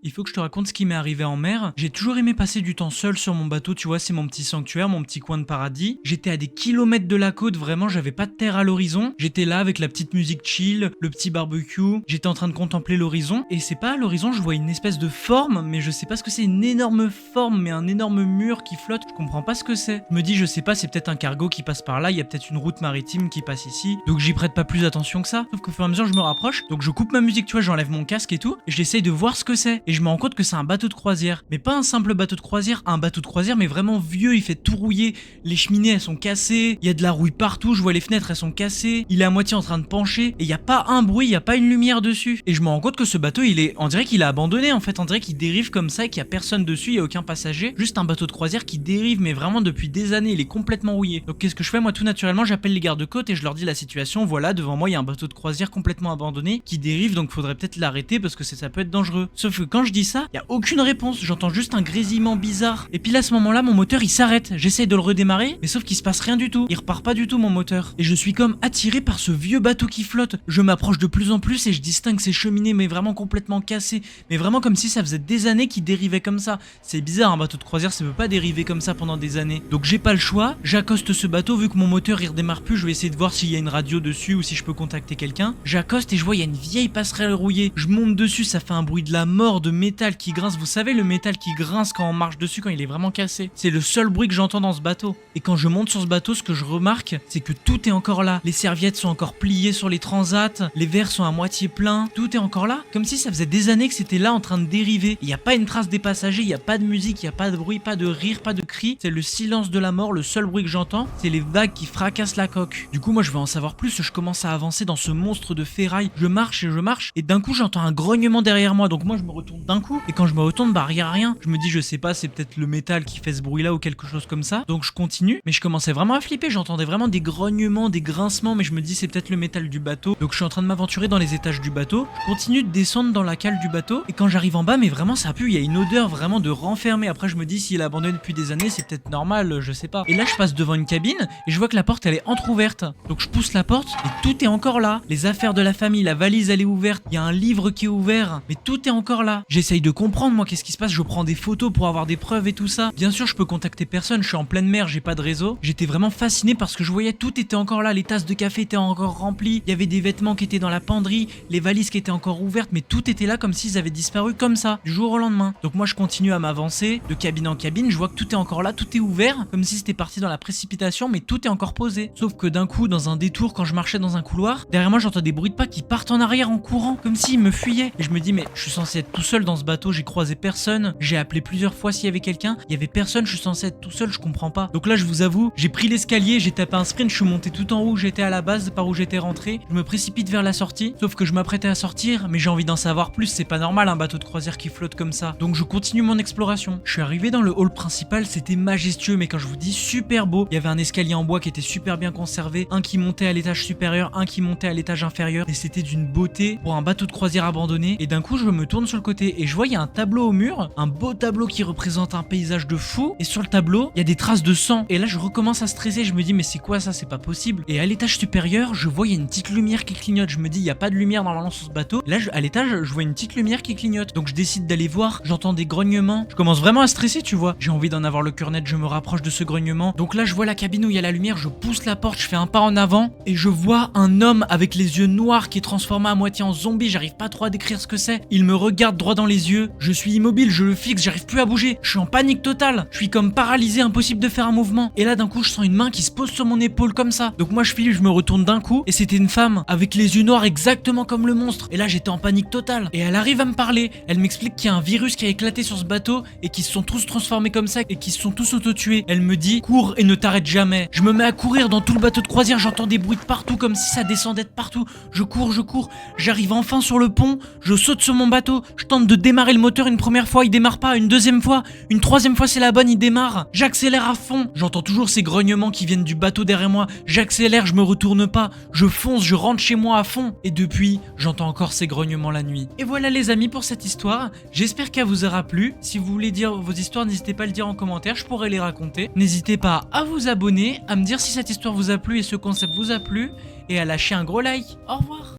il faut que je te raconte ce qui m'est arrivé en mer. J'ai toujours aimé passer du temps seul sur mon bateau, tu vois, c'est mon petit sanctuaire, mon petit coin de paradis. J'étais à des kilomètres de la côte, vraiment, j'avais pas de terre à l'horizon. J'étais là avec la petite musique chill, le petit barbecue, j'étais en train de contempler l'horizon. Et c'est pas à l'horizon, je vois une espèce de forme, mais je sais pas ce que c'est, une énorme forme, mais un énorme mur qui flotte, je comprends pas ce que c'est. Je me dis, je sais pas, c'est peut-être un cargo qui passe par là, il y a peut-être une route maritime qui passe ici, donc j'y prête pas plus attention que ça. Sauf qu'au fur et à mesure, je me rapproche, donc je coupe ma musique, tu vois, j'enlève mon casque et tout, et j'essaye de voir ce que c'est. Et je me rends compte que c'est un bateau de croisière, mais pas un simple bateau de croisière, un bateau de croisière, mais vraiment vieux, il fait tout rouiller, les cheminées elles sont cassées, il y a de la rouille partout, je vois les fenêtres elles sont cassées, il est à moitié en train de pencher, et il y a pas un bruit, il y a pas une lumière dessus. Et je me rends compte que ce bateau, on dirait qu'il est abandonné en fait, on dirait qu'il dérive comme ça et qu'il y a personne dessus, il y a aucun passager, juste un bateau de croisière qui dérive, mais vraiment depuis des années, il est complètement rouillé. Donc qu'est-ce que je fais moi tout naturellement, j'appelle les gardes-côtes et je leur dis la situation, voilà, devant moi il y a un bateau de croisière complètement abandonné qui dérive, donc faudrait peut-être l'arrêter parce que ça peut être dangereux. Sauf que quand je dis ça, il y a aucune réponse, j'entends juste un grésillement bizarre. Et puis là à ce moment-là, mon moteur il s'arrête, j'essaye de le redémarrer, mais sauf qu'il se passe rien du tout, il repart pas du tout mon moteur. Et je suis comme attiré par ce vieux bateau qui flotte. Je m'approche de plus en plus et je distingue ces cheminées mais vraiment complètement cassées, mais vraiment comme si ça faisait des années qu'il dérivait comme ça. C'est bizarre, un bateau de croisière ça peut pas dériver comme ça pendant des années. Donc j'ai pas le choix, j'accoste ce bateau, vu que mon moteur il redémarre plus, je vais essayer de voir s'il y a une radio dessus ou si je peux contacter quelqu'un. J'accoste et je vois il y a une vieille passerelle rouillée. Je monte dessus, ça fait un bruit de la mort, de métal qui grince. Vous savez le métal qui grince quand on marche dessus, quand il est vraiment cassé. C'est le seul bruit que j'entends dans ce bateau. Et quand je monte sur ce bateau, ce que je remarque, c'est que tout est encore là. Les serviettes sont encore pliées sur les transats, les verres sont à moitié pleins, tout est encore là. Comme si ça faisait des années que c'était là en train de dériver. Il n'y a pas une trace des passagers, il n'y a pas de musique, il n'y a pas de bruit, pas de rire, pas de cri. C'est le silence de la mort, le seul bruit que j'entends, c'est les vagues qui fracassent la coque. Du coup, moi je veux en savoir plus, je commence à avancer dans ce monstre de ferraille. Je marche, et d'un coup j'entends un grognement derrière moi. Donc moi je me retourne d'un coup, et quand je me retourne, bah y a rien. Je me dis, je sais pas, c'est peut-être le métal qui fait ce bruit là ou quelque chose comme ça. Donc je continue, mais je commençais vraiment à flipper. J'entendais vraiment des grognements, des grincements, mais je me dis c'est peut-être le métal du bateau. Donc je suis en train de m'aventurer dans les étages du bateau. Je continue de descendre dans la cale du bateau, et quand j'arrive en bas, mais vraiment ça pue, il y a une odeur vraiment de renfermé. Après je me dis, s'il est abandonné depuis des années, c'est peut-être normal, je sais pas. Et là je passe devant une cabine et je vois que la porte elle est entrouverte. Donc je pousse la porte et tout est encore là. Les affaires de la famille, la valise elle est ouverte, il y a un livre qui est ouvert, mais tout est encore là. J'essaye de comprendre moi qu'est-ce qui se passe, je prends des photos pour avoir des preuves et tout ça. Bien sûr je peux contacter personne, je suis en pleine mer, j'ai pas de réseau. J'étais vraiment fasciné parce que je voyais tout était encore là, les tasses de café étaient encore remplies, il y avait des vêtements qui étaient dans la penderie, les valises qui étaient encore ouvertes, mais tout était là comme s'ils avaient disparu comme ça, du jour au lendemain. Donc moi je continue à m'avancer, de cabine en cabine, je vois que tout est encore là, tout est ouvert, comme si c'était parti dans la précipitation, mais tout est encore posé. Sauf que d'un coup, dans un détour, quand je marchais dans un couloir, derrière moi j'entends des bruits de pas qui partent en arrière en courant, comme s'ils me fuyaient. Et je me dis, mais je suis censé être tout seul dans ce bateau, j'ai croisé personne, j'ai appelé plusieurs fois s'il y avait quelqu'un, il y avait personne, je suis censé être tout seul, je comprends pas. Donc là je vous avoue, j'ai pris l'escalier, j'ai tapé un sprint, je suis monté tout en haut où j'étais à la base, par où j'étais rentré, je me précipite vers la sortie, sauf que je m'apprêtais à sortir, mais j'ai envie d'en savoir plus, c'est pas normal un bateau de croisière qui flotte comme ça. Donc je continue mon exploration. Je suis arrivé dans le hall principal, c'était majestueux, mais quand je vous dis super beau, il y avait un escalier en bois qui était super bien conservé, un qui montait à l'étage supérieur, un qui montait à l'étage inférieur, et c'était d'une beauté pour un bateau de croisière abandonné. Et d'un coup je me tourne sur le côté et je vois il y a un tableau au mur, un beau tableau qui représente un paysage de fou, et sur le tableau il y a des traces de sang. Et là je recommence à stresser, je me dis mais c'est quoi ça, c'est pas possible. Et à l'étage supérieur je vois il y a une petite lumière qui clignote, je me dis il y a pas de lumière normalement sur ce bateau. Et là à l'étage je vois une petite lumière qui clignote, donc je décide d'aller voir, j'entends des grognements, je commence vraiment à stresser, tu vois, j'ai envie d'en avoir le cœur net, je me rapproche de ce grognement. Donc là je vois la cabine où il y a la lumière, je pousse la porte, je fais un pas en avant et je vois un homme avec les yeux noirs qui est transformé à moitié en zombie, j'arrive pas trop à décrire ce que c'est. Il me regarde droit dans les yeux, je suis immobile, je le fixe, j'arrive plus à bouger, je suis en panique totale, je suis comme paralysé, impossible de faire un mouvement. Et là d'un coup je sens une main qui se pose sur mon épaule comme ça. Donc moi je file, je me retourne d'un coup et c'était une femme avec les yeux noirs exactement comme le monstre. Et là j'étais en panique totale. Et elle arrive à me parler, elle m'explique qu'il y a un virus qui a éclaté sur ce bateau et qu'ils se sont tous transformés comme ça et qu'ils se sont tous auto-tués. Elle me dit cours et ne t'arrête jamais. Je me mets à courir dans tout le bateau de croisière, j'entends des bruits de partout comme si ça descendait de partout. Je cours, j'arrive enfin sur le pont, je saute sur mon bateau, je tente de démarrer le moteur une première fois, il démarre pas, une deuxième fois, une troisième fois c'est la bonne, il démarre. J'accélère à fond, j'entends toujours ces grognements qui viennent du bateau derrière moi, j'accélère, je me retourne pas, je fonce, je rentre chez moi à fond. Et depuis, j'entends encore ces grognements la nuit. Et voilà les amis pour cette histoire, j'espère qu'elle vous aura plu. Si vous voulez dire vos histoires, n'hésitez pas à le dire en commentaire, je pourrais les raconter. N'hésitez pas à vous abonner, à me dire si cette histoire vous a plu et ce concept vous a plu, et à lâcher un gros like. Au revoir.